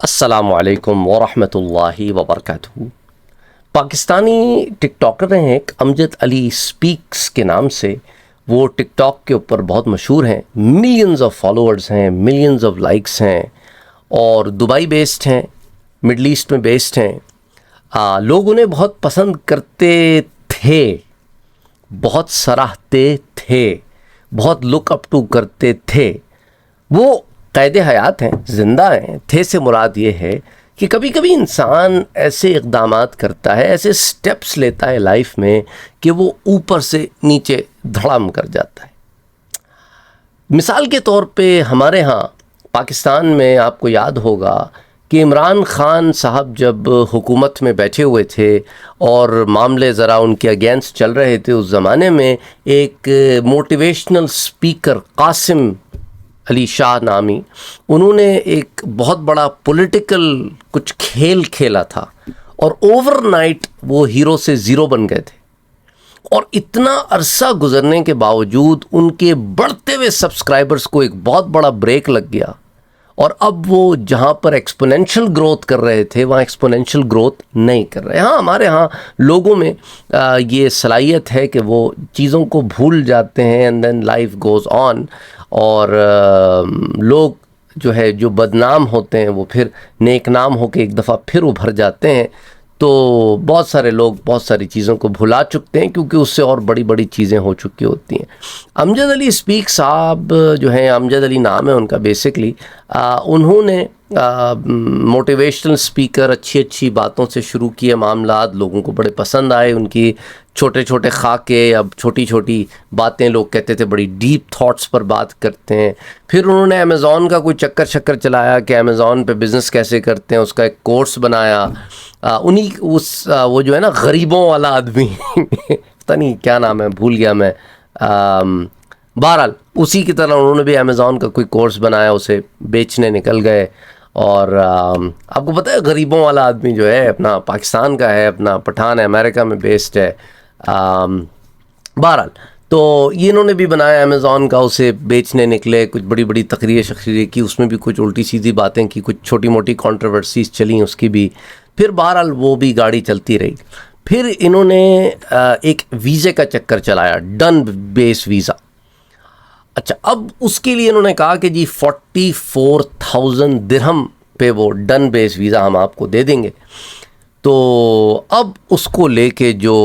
السلام علیکم ورحمۃ اللہ وبرکاتہ۔ پاکستانی ٹک ٹاکر ہیں ایک امجد علی سپیکس کے نام سے، وہ ٹک ٹاک کے اوپر بہت مشہور ہیں، ملینز آف فالوورز ہیں، ملینز آف لائکس ہیں، اور دبئی بیسڈ ہیں، مڈل ایسٹ میں بیسڈ ہیں۔ لوگ انہیں بہت پسند کرتے تھے، بہت سراہتے تھے، بہت لک اپ ٹو کرتے تھے۔ وہ قید حیات ہیں، زندہ ہیں۔ تھے سے مراد یہ ہے کہ کبھی کبھی انسان ایسے اقدامات کرتا ہے، ایسے سٹیپس لیتا ہے لائف میں کہ وہ اوپر سے نیچے دھڑام کر جاتا ہے۔ مثال کے طور پہ ہمارے ہاں پاکستان میں آپ کو یاد ہوگا کہ عمران خان صاحب جب حکومت میں بیٹھے ہوئے تھے اور معاملے ذرا ان کے اگینسٹ چل رہے تھے، اس زمانے میں ایک موٹیویشنل سپیکر قاسم علی شاہ نامی، انہوں نے ایک بہت بڑا پولیٹیکل کچھ کھیل کھیلا تھا اور اوور نائٹ وہ ہیرو سے زیرو بن گئے تھے، اور اتنا عرصہ گزرنے کے باوجود ان کے بڑھتے ہوئے سبسکرائبرز کو ایک بہت بڑا بریک لگ گیا، اور اب وہ جہاں پر ایکسپونینشل گروتھ کر رہے تھے وہاں ایکسپونینشل گروتھ نہیں کر رہے۔ ہاں، ہمارے ہاں لوگوں میں یہ صلاحیت ہے کہ وہ چیزوں کو بھول جاتے ہیں، and then life goes on, اور لوگ جو بدنام ہوتے ہیں وہ پھر نیک نام ہو کے ایک دفعہ پھر ابھر جاتے ہیں۔ تو بہت سارے لوگ بہت ساری چیزوں کو بھلا چکتے ہیں کیونکہ اس سے اور بڑی بڑی چیزیں ہو چکی ہوتی ہیں۔ امجد علی سپیک صاحب جو ہیں، امجد علی نام ہے ان کا بیسکلی، انہوں نے موٹیویشنل سپیکر، اچھی باتوں سے شروع کیے معاملات، لوگوں کو بڑے پسند آئے ان کی چھوٹے چھوٹے خاکے، اب چھوٹی چھوٹی باتیں لوگ کہتے تھے بڑی ڈیپ تھاٹس پر بات کرتے ہیں۔ پھر انہوں نے امیزون کا کوئی چکر چلایا کہ امیزون پہ بزنس کیسے کرتے ہیں، اس کا ایک کورس بنایا۔ وہ جو ہے نا غریبوں والا آدمی پتہ نہیں کیا نام ہے، بھول گیا میں، بہرحال اسی کی طرح انہوں نے بھی امیزون کا کوئی کورس بنایا، اسے بیچنے نکل گئے۔ اور آپ کو پتہ ہے غریبوں والا آدمی جو ہے اپنا پاکستان کا ہے، اپنا پٹھان ہے، امریکہ میں بیسڈ ہے۔ بہرحال تو یہ انہوں نے بھی بنایا امیزون کا، اسے بیچنے نکلے، کچھ بڑی بڑی تقریر کی، اس میں بھی کچھ الٹی سیدھی باتیں کی، کچھ چھوٹی موٹی کنٹروورسیز چلیں اس کی بھی، پھر بہرحال وہ بھی گاڑی چلتی رہی۔ پھر انہوں نے ایک ویزے کا چکر چلایا، ڈن بیس ویزا۔ اچھا، اب اس کے لیے انہوں نے کہا کہ جی 44,000 درہم پہ وہ ڈن بیس ویزا ہم آپ کو دے دیں گے۔ تو اب اس کو لے کے جو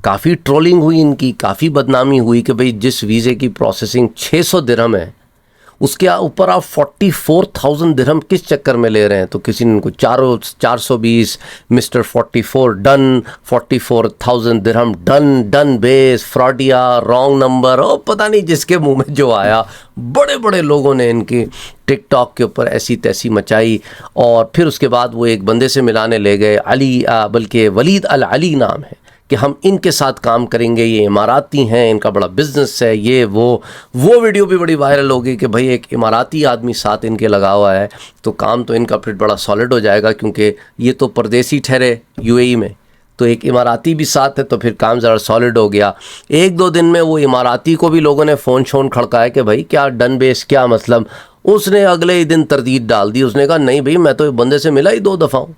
کافی ٹرولنگ ہوئی، ان کی کافی بدنامی ہوئی کہ بھئی جس ویزے کی پروسیسنگ 600 درہم ہے، اس کے اوپر آپ 44,000 درہم کس چکر میں لے رہے ہیں؟ تو کسی نے ان کو 420 مسٹر 44 ڈن، 44,000 درہم ڈن بیس، فراڈیا، رانگ نمبر، اور پتہ نہیں جس کے منہ میں جو آیا، بڑے بڑے لوگوں نے ان کی ٹک ٹاک کے اوپر ایسی تیسی مچائی۔ اور پھر اس کے بعد وہ ایک بندے سے ملانے لے گئے، بلکہ ولید العلی نام ہے، کہ ہم ان کے ساتھ کام کریں گے، یہ اماراتی ہیں، ان کا بڑا بزنس ہے، یہ وہ ویڈیو بھی بڑی وائرل ہو گئی کہ بھئی ایک اماراتی آدمی ساتھ ان کے لگا ہوا ہے، تو کام تو ان کا پھر بڑا سالڈ ہو جائے گا، کیونکہ یہ تو پردیسی ٹھہرے یو اے ای میں، تو ایک اماراتی بھی ساتھ ہے، تو پھر کام ذرا سالڈ ہو گیا۔ ایک دو دن میں وہ اماراتی کو بھی لوگوں نے فون کھڑکایا کہ بھئی کیا ڈن بیس، کیا مطلب؟ اس نے اگلے ہی دن تردید ڈال دی، اس نے کہا نہیں بھئی میں تو بندے سے ملا ہی 2 دفعہ ہوں،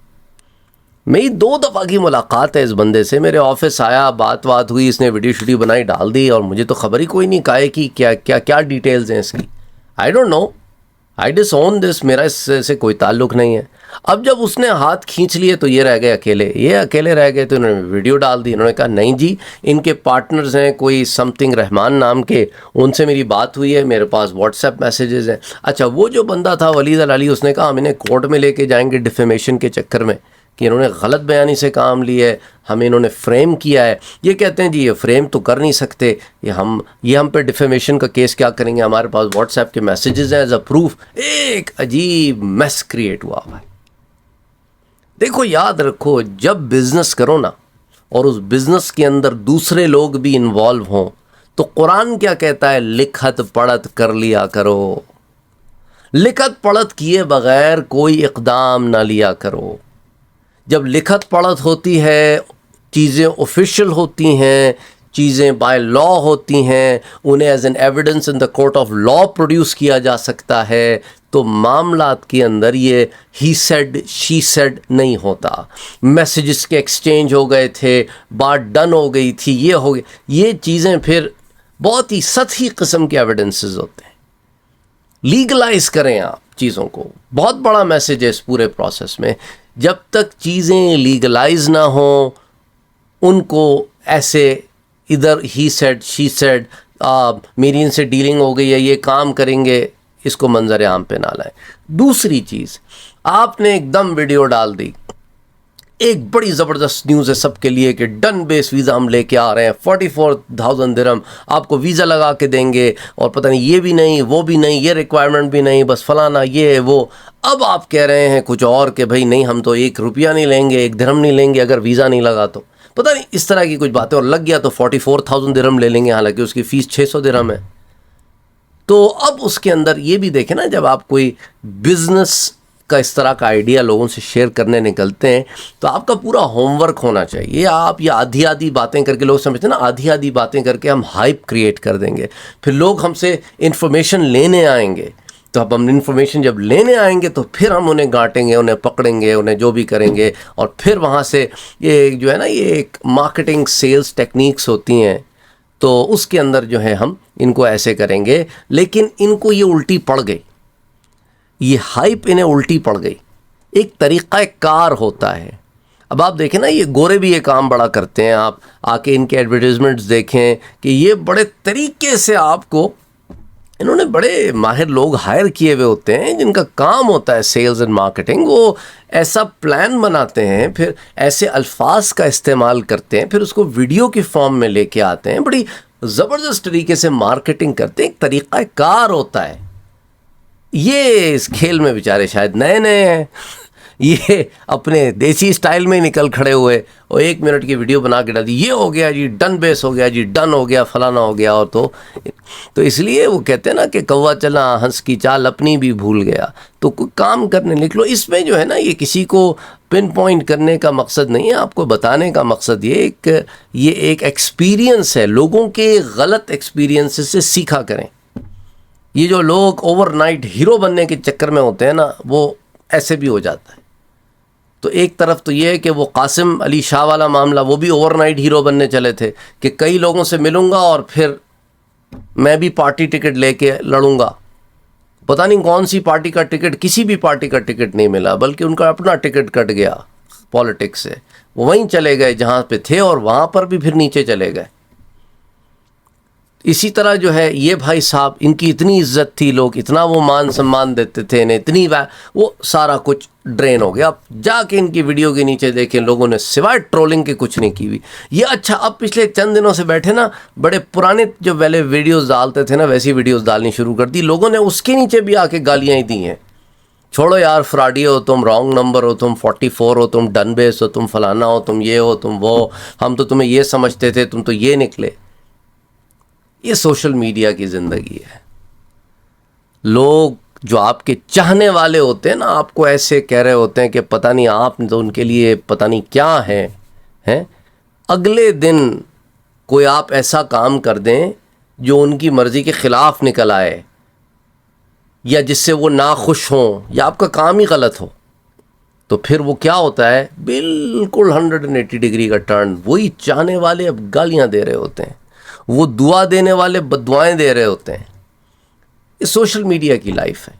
میری 2 دفعہ کی ملاقات ہے اس بندے سے، میرے آفس آیا، بات ہوئی، اس نے ویڈیو بنائی ڈال دی، اور مجھے تو خبر ہی کوئی نہیں کہا کہ کیا ڈیٹیلز ہیں اس کی۔ آئی ڈونٹ نو، آئی ڈس اون دس، میرا اس سے کوئی تعلق نہیں ہے۔ اب جب اس نے ہاتھ کھینچ لیے تو یہ اکیلے رہ گئے، تو انہوں نے ویڈیو ڈال دی۔ انہوں نے کہا نہیں جی، ان کے پارٹنرز ہیں کوئی سم تھنگ رحمان نام کے، ان سے میری بات ہوئی ہے، میرے پاس واٹس ایپ میسیجز ہیں۔ اچھا، وہ جو بندہ تھا ولید العلی، اس نے کہا ہم انہیں کورٹ میں لے کے جائیں گے ڈیفیمیشن کے چکر میں، کہ انہوں نے غلط بیانی سے کام لیا ہے، ہمیں انہوں نے فریم کیا ہے۔ یہ کہتے ہیں جی یہ فریم تو کر نہیں سکتے، یہ ہم پہ ڈیفیمیشن کا کیس کیا کریں گے، ہمارے پاس واٹس ایپ کے میسیجز ہیں ایز اے پروف۔ ایک عجیب میس کریٹ ہوا ہے۔ دیکھو، یاد رکھو، جب بزنس کرو نا، اور اس بزنس کے اندر دوسرے لوگ بھی انوالو ہوں، تو قرآن کیا کہتا ہے؟ لکھت پڑھت کر لیا کرو، لکھت پڑھت کیے بغیر کوئی اقدام نہ لیا کرو۔ جب لکھت پڑھت ہوتی ہے، چیزیں آفیشیل ہوتی ہیں، چیزیں بائی لا ہوتی ہیں, انہیں as an evidence in the court of law produce کیا جا سکتا ہے. تو معاملات کے اندر یہ ہی سیڈ شی سیڈ نہیں ہوتا. میسیجز کے ایکسچینج ہو گئے تھے, بات ڈن ہو گئی تھی, یہ ہو گئی, یہ چیزیں پھر بہت ہی سطحی قسم کے ایویڈنسز ہوتے ہیں. لیگلائز کریں آپ چیزوں کو, بہت بڑا میسیج ہے اس پورے پروسیس میں. جب تک چیزیں لیگلائز نہ ہوں, ان کو ایسے ادھر ہی سیڈ شی سیڈ, میری ان سے ڈیلنگ ہو گئی ہے, یہ کام کریں گے, اس کو منظر عام پہ نہ لائیں. دوسری چیز, آپ نے ایک دم ویڈیو ڈال دی, ایک بڑی زبردست نیوز ہے سب کے لیے کہ ڈن بیس ویزا ہم لے کے آ رہے ہیں, 44,000 درہم آپ کو ویزا لگا کے دیں گے, اور پتہ نہیں یہ بھی نہیں وہ بھی نہیں, یہ ریکوائرمنٹ بھی نہیں, بس فلانا یہ وہ. اب آپ کہہ رہے ہیں کچھ اور کہ بھائی نہیں, ہم تو 1 روپیہ نہیں لیں گے, 1 درہم نہیں لیں گے اگر ویزا نہیں لگا تو. پتہ نہیں اس طرح کی کچھ باتیں, اور لگ گیا تو 44,000 درہم لے لیں گے, حالانکہ اس کی فیس 600 درہم ہے. تو اب اس کے اندر یہ بھی دیکھیں نا, جب آپ کوئی بزنس کا اس طرح کا آئیڈیا لوگوں سے شیئر کرنے نکلتے ہیں تو آپ کا پورا ہوم ورک ہونا چاہیے. آپ یہ آدھی باتیں کر کے, لوگ سمجھتے ہیں نا آدھی باتیں کر کے ہم ہائپ کریٹ کر دیں گے, پھر لوگ ہم سے انفارمیشن لینے آئیں گے. تو اب ہم انفارمیشن جب لینے آئیں گے تو پھر ہم انہیں گانٹیں گے, انہیں پکڑیں گے, انہیں جو بھی کریں گے, اور پھر وہاں سے یہ جو ہے نا, یہ ایک مارکیٹنگ سیلز ٹیکنیکس ہوتی ہیں, تو اس کے اندر جو ہے ہم ان کو ایسے کریں گے. لیکن ان کو یہ الٹی پڑ گئی, یہ ہائپ انہیں الٹی پڑ گئی. ایک طریقہ کار ہوتا ہے. اب آپ دیکھیں نا, یہ گورے بھی یہ کام بڑا کرتے ہیں. آپ آ کے ان کے ایڈورٹیزمنٹس دیکھیں کہ یہ بڑے طریقے سے آپ کو, انہوں نے بڑے ماہر لوگ ہائر کیے ہوئے ہوتے ہیں جن کا کام ہوتا ہے سیلز اینڈ مارکیٹنگ. وہ ایسا پلان بناتے ہیں, پھر ایسے الفاظ کا استعمال کرتے ہیں, پھر اس کو ویڈیو کی فارم میں لے کے آتے ہیں, بڑی زبردست طریقے سے مارکیٹنگ کرتے ہیں. ایک طریقہ کار ہوتا ہے. یہ اس کھیل میں بیچارے شاید نئے ہیں, یہ اپنے دیسی اسٹائل میں نکل کھڑے ہوئے اور 1 منٹ کی ویڈیو بنا کے ڈال دی, یہ ہو گیا جی ڈن بیس ہو گیا جی, ڈن ہو گیا, فلانا ہو گیا. اور تو اس لیے وہ کہتے ہیں نا کہ کوا چلا ہنس کی چال اپنی بھی بھول گیا. تو کوئی کام کرنے نکلو. اس میں جو ہے نا, یہ کسی کو پن پوائنٹ کرنے کا مقصد نہیں ہے, آپ کو بتانے کا مقصد یہ ایک ایکسپیرینس ہے. لوگوں کے غلط ایکسپیرینس سے سیکھا کریں. یہ جو لوگ اوور نائٹ ہیرو بننے کے چکر میں ہوتے ہیں نا, وہ ایسے بھی ہو جاتا ہے. تو ایک طرف تو یہ ہے کہ وہ قاسم علی شاہ والا معاملہ, وہ بھی اوور نائٹ ہیرو بننے چلے تھے کہ کئی لوگوں سے ملوں گا اور پھر میں بھی پارٹی ٹکٹ لے کے لڑوں گا. پتہ نہیں کون سی پارٹی کا ٹکٹ, کسی بھی پارٹی کا ٹکٹ نہیں ملا, بلکہ ان کا اپنا ٹکٹ کٹ گیا پالیٹکس سے. وہ وہیں چلے گئے جہاں پہ تھے, اور وہاں پر بھی پھر نیچے چلے گئے. اسی طرح جو ہے یہ بھائی صاحب, ان کی اتنی عزت تھی, لوگ اتنا وہ مان سمان دیتے تھے انہیں, اتنی وہ سارا کچھ ڈرین ہو گیا. اب جا کے ان کی ویڈیو کے نیچے دیکھیں, لوگوں نے سوائے ٹرولنگ کے کچھ نہیں کی ہوئی. یہ اچھا, اب پچھلے چند دنوں سے بیٹھے نا, بڑے پرانے جو پہلے ویڈیوز ڈالتے تھے نا, ویسی ویڈیوز ڈالنی شروع کر دی لوگوں نے. اس کے نیچے بھی آ کے گالیاں ہی دی ہیں, چھوڑو یار فراڈی ہو تم, رانگ نمبر ہو تم, 44 ہو تم, ڈن بیس ہو تم, فلانا ہو تم, یہ ہو تم, وہ, ہم تو تمہیں یہ سمجھتے تھے, تم تو یہ نکلے. یہ سوشل میڈیا کی زندگی ہے. لوگ جو آپ کے چاہنے والے ہوتے ہیں نا, آپ کو ایسے کہہ رہے ہوتے ہیں کہ پتہ نہیں آپ تو ان کے لیے پتہ نہیں کیا ہیں. اگلے دن کوئی آپ ایسا کام کر دیں جو ان کی مرضی کے خلاف نکل آئے, یا جس سے وہ ناخوش ہوں, یا آپ کا کام ہی غلط ہو, تو پھر وہ کیا ہوتا ہے, بالکل 180 ڈگری کا ٹرن. وہی چاہنے والے اب گالیاں دے رہے ہوتے ہیں, وہ دعا دینے والے بددعائیں دے رہے ہوتے ہیں. یہ سوشل میڈیا کی لائف ہے.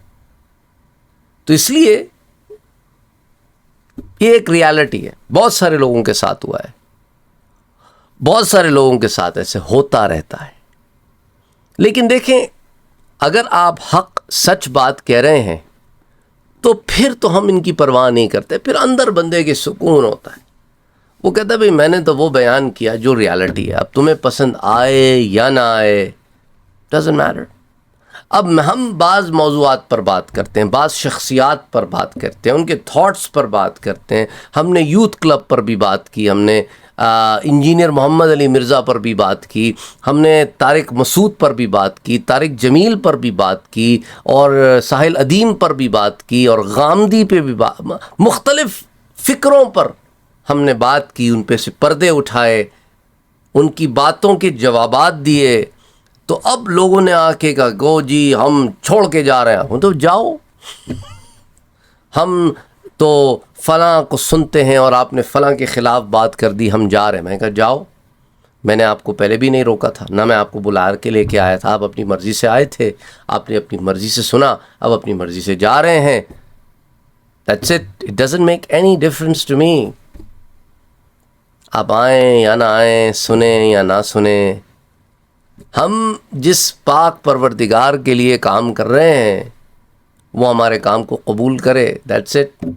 تو اس لیے یہ ایک ریالٹی ہے, بہت سارے لوگوں کے ساتھ ہوا ہے, بہت سارے لوگوں کے ساتھ ایسے ہوتا رہتا ہے. لیکن دیکھیں, اگر آپ حق سچ بات کہہ رہے ہیں تو پھر تو ہم ان کی پرواہ نہیں کرتے. پھر اندر بندے کے سکون ہوتا ہے. وہ کہتا ہے بھئی میں نے تو وہ بیان کیا جو ریالٹی ہے, اب تمہیں پسند آئے یا نہ آئے, ڈزنٹ میٹر. اب ہم بعض موضوعات پر بات کرتے ہیں, بعض شخصیات پر بات کرتے ہیں, ان کے تھاٹس پر بات کرتے ہیں. ہم نے یوتھ کلب پر بھی بات کی, ہم نے انجینئر محمد علی مرزا پر بھی بات کی, ہم نے طارق مسعود پر بھی بات کی, طارق جمیل پر بھی بات کی, اور ساحل ادیم پر بھی بات کی, اور غامدی پہ بھی مختلف فکروں پر ہم نے بات کی, ان پہ سے پردے اٹھائے, ان کی باتوں کے جوابات دیے، تو اب لوگوں نے آ کے کہا گو جی ہم چھوڑ کے جا رہے ہیں. تو جاؤ، ہم تو فلاں کو سنتے ہیں اور آپ نے فلاں کے خلاف بات کر دی، ہم جا رہے ہیں. میں نے کہا جاؤ، میں نے آپ کو پہلے بھی نہیں روکا تھا، نہ میں آپ کو بلا کے لے کے آیا تھا. آپ اپنی مرضی سے آئے تھے، آپ نے اپنی مرضی سے سنا، اب اپنی مرضی سے جا رہے ہیں. That's it. It doesn't make any difference to me. آپ آئیں یا نہ آئیں، سنیں یا نہ سنیں، ہم جس پاک پروردگار کے لیے کام کر رہے ہیں وہ ہمارے کام کو قبول کرے. That's it.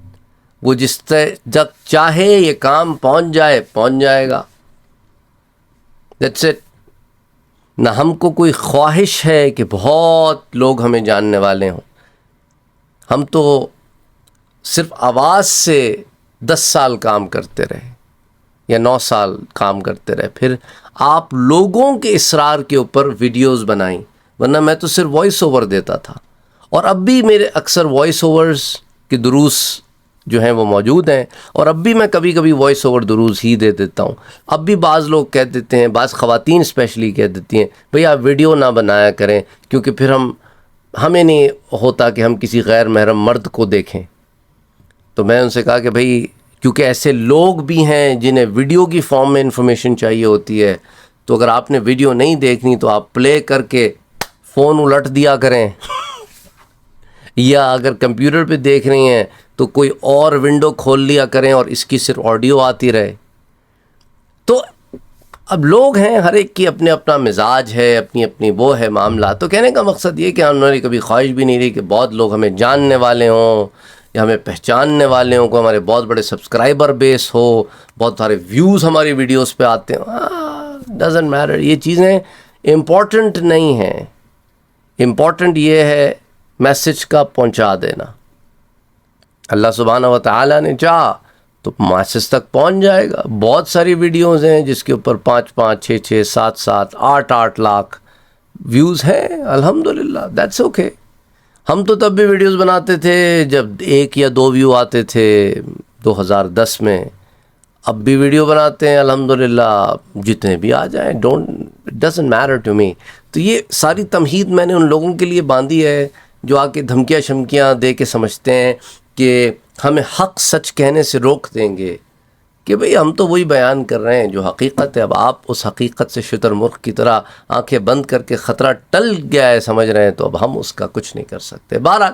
وہ جس جب چاہے یہ کام پہنچ جائے گا. That's it. نہ ہم کو کوئی خواہش ہے کہ بہت لوگ ہمیں جاننے والے ہوں. ہم تو صرف آواز سے 10 سال کام کرتے رہے یا 9 سال کام کرتے رہے، پھر آپ لوگوں کے اصرار کے اوپر ویڈیوز بنائیں، ورنہ میں تو صرف وائس اوور دیتا تھا. اور اب بھی میرے اکثر وائس اوورز کے دروس جو ہیں وہ موجود ہیں، اور اب بھی میں کبھی کبھی وائس اوور دروس ہی دے دیتا ہوں. اب بھی بعض لوگ کہہ دیتے ہیں، بعض خواتین اسپیشلی کہہ دیتی ہیں بھئی آپ ویڈیو نہ بنایا کریں، کیونکہ پھر ہمیں نہیں ہوتا کہ ہم کسی غیر محرم مرد کو دیکھیں. تو میں ان سے کہا کہ بھئی کیونکہ ایسے لوگ بھی ہیں جنہیں ویڈیو کی فارم میں انفارمیشن چاہیے ہوتی ہے، تو اگر آپ نے ویڈیو نہیں دیکھنی تو آپ پلے کر کے فون الٹ دیا کریں یا اگر کمپیوٹر پہ دیکھ رہی ہیں تو کوئی اور ونڈو کھول لیا کریں اور اس کی صرف آڈیو آتی رہے. تو اب لوگ ہیں، ہر ایک کی اپنے اپنا مزاج ہے، اپنی اپنی وہ ہے معاملہ. تو کہنے کا مقصد یہ کہ ہماری کبھی خواہش بھی نہیں رہی کہ بہت لوگ ہمیں جاننے والے ہوں یا ہمیں پہچاننے والے ہوں، کو ہمارے بہت بڑے سبسکرائبر بیس ہو، بہت سارے ویوز ہماری ویڈیوز پہ آتے ہیں. ڈزنٹ میٹر، یہ چیزیں امپورٹنٹ نہیں ہیں. امپورٹنٹ یہ ہے میسج کا پہنچا دینا. اللہ سبحانہ و تعالیٰ نے چاہا تو میسج تک پہنچ جائے گا. بہت ساری ویڈیوز ہیں جس کے اوپر 5-5 6-6 7-7 8-8 لاکھ ویوز ہیں، الحمدللہ. That's okay. ہم تو تب بھی ویڈیوز بناتے تھے جب 1 یا 2 ویو آتے تھے 2010 میں. اب بھی ویڈیو بناتے ہیں الحمدللہ، جتنے بھی آ جائیں، ڈزنٹ میٹر ٹو می. تو یہ ساری تمہید میں نے ان لوگوں کے لیے باندھی ہے جو آ کے دھمکیاں شمکیاں دے کے سمجھتے ہیں کہ ہمیں حق سچ کہنے سے روک دیں گے، کہ بھئی ہم تو وہی بیان کر رہے ہیں جو حقیقت ہے. اب آپ اس حقیقت سے شتر مرغ کی طرح آنکھیں بند کر کے خطرہ ٹل گیا ہے سمجھ رہے ہیں، تو اب ہم اس کا کچھ نہیں کر سکتے. بہرحال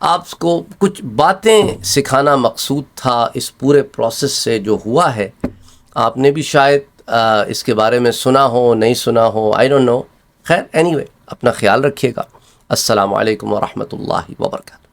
آپ کو کچھ باتیں سکھانا مقصود تھا اس پورے پروسیس سے جو ہوا ہے. آپ نے بھی شاید اس کے بارے میں سنا ہو، نہیں سنا ہو، آئی ڈونٹ نو. خیر اینی وے، اپنا خیال رکھیے گا. السلام علیکم ورحمۃ اللہ وبرکاتہ.